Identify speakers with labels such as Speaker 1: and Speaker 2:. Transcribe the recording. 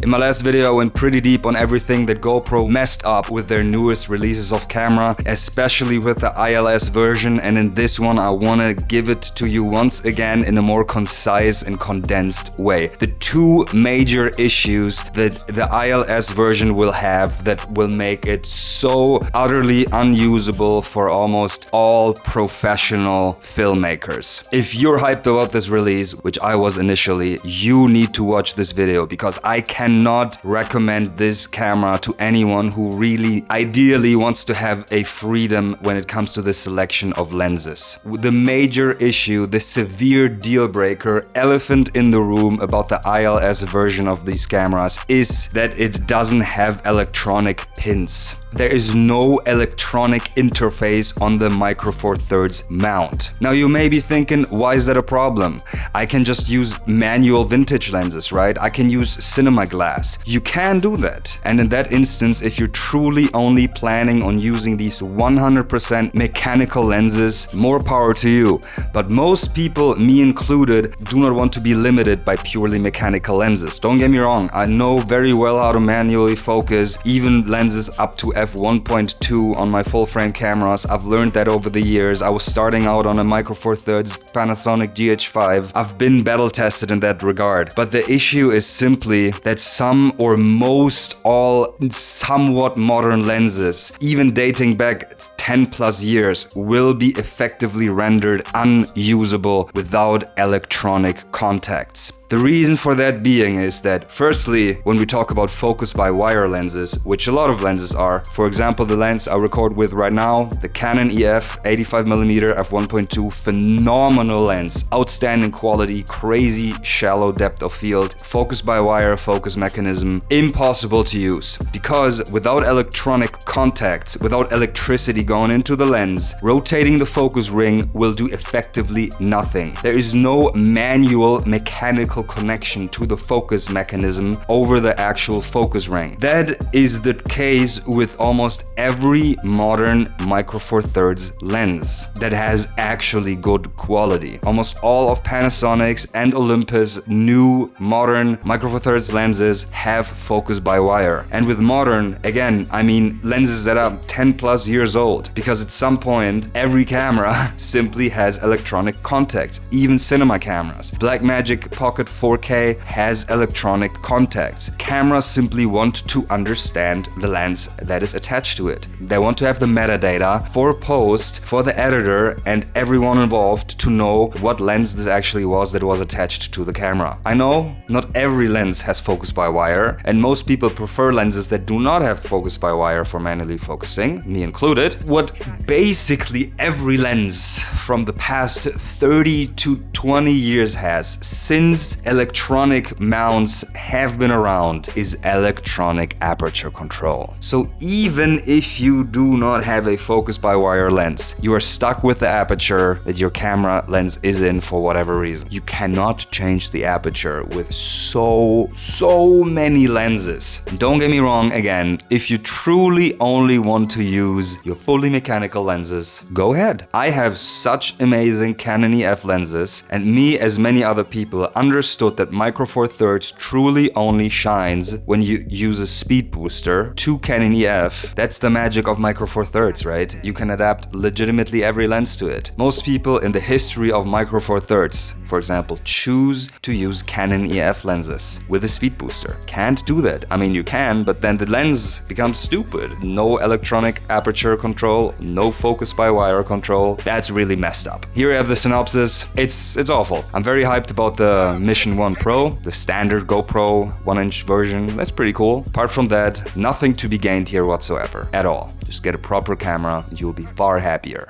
Speaker 1: In my last video, I went pretty deep on everything that GoPro messed up with their newest releases of camera, especially with the ILS version, and in this one I want to give it to you once again in a more concise and condensed way. The two major issues that the ILS version will have that will make it so utterly unusable for almost all professional filmmakers. If you're hyped about this release, which I was initially, you need to watch this video because I cannot recommend this camera to anyone who really ideally wants to have a freedom when it comes to the selection of lenses. The major issue, the severe deal breaker, elephant in the room about the ILS version of these cameras is that it doesn't have electronic pins. There is no electronic interface on the Micro Four Thirds mount. Now you may be thinking, why is that a problem? I can just use manual vintage lenses, right? I can use cinema glass. You can do that. And in that instance, if you're truly only planning on using these 100% mechanical lenses, more power to you. But most people, me included, do not want to be limited by purely mechanical lenses. Don't get me wrong, I know very well how to manually focus, even lenses up to f1.2 on my full frame cameras. I've learned that over the years. I was starting out on a Micro Four Thirds Panasonic GH5. I've been battle tested in that regard. But the issue is simply that some or most all somewhat modern lenses, even dating back 10 plus years, will be effectively rendered unusable without electronic contacts. The reason for that being is that, firstly, when we talk about focus-by-wire lenses, which a lot of lenses are, for example, the lens I record with right now, the Canon EF 85mm f1.2, phenomenal lens, outstanding quality, crazy shallow depth of field, focus-by-wire focus mechanism, impossible to use. Because without electronic contacts, without electricity going into the lens, rotating the focus ring will do effectively nothing. There is no manual mechanical connection to the focus mechanism over the actual focus ring. That is the case with almost every modern Micro Four Thirds lens that has actually good quality. Almost all of Panasonic's and Olympus new modern Micro Four Thirds lenses have focus by wire. And with modern, again, I mean lenses that are 10 plus years old, because at some point every camera simply has electronic contacts, even cinema cameras. Blackmagic Pocket 4K has electronic contacts. Cameras simply want to understand the lens that is attached to it. They want to have the metadata for post, for the editor and everyone involved to know what lens this actually was that was attached to the camera. I know not every lens has focus by wire, and most people prefer lenses that do not have focus by wire for manually focusing, me included. What basically every lens from the past 30 to 20 years has, since electronic mounts have been around, is electronic aperture control. So even if you do not have a focus by wire lens, you are stuck with the aperture that your camera lens is in for whatever reason. You cannot change the aperture with so many lenses. And don't get me wrong, again, if you truly only want to use your fully mechanical lenses, go ahead. I have such amazing Canon EF lenses, and me, as many other people, understood that Micro Four Thirds truly only shines when you use a speed booster to Canon EF. That's the magic of Micro Four Thirds, right? You can adapt legitimately every lens to it. Most people in the history of Micro Four Thirds, for example, choose to use Canon EF lenses with a speed booster. Can't do that. I mean, you can, but then the lens becomes stupid. No electronic aperture control, no focus by wire control. That's really messed up. Here I have the synopsis. It's awful. I'm very hyped about the Mission 1 Pro, the standard GoPro 1-inch version. That's pretty cool. Apart from that, nothing to be gained here whatsoever, at all. Just get a proper camera, you'll be far happier.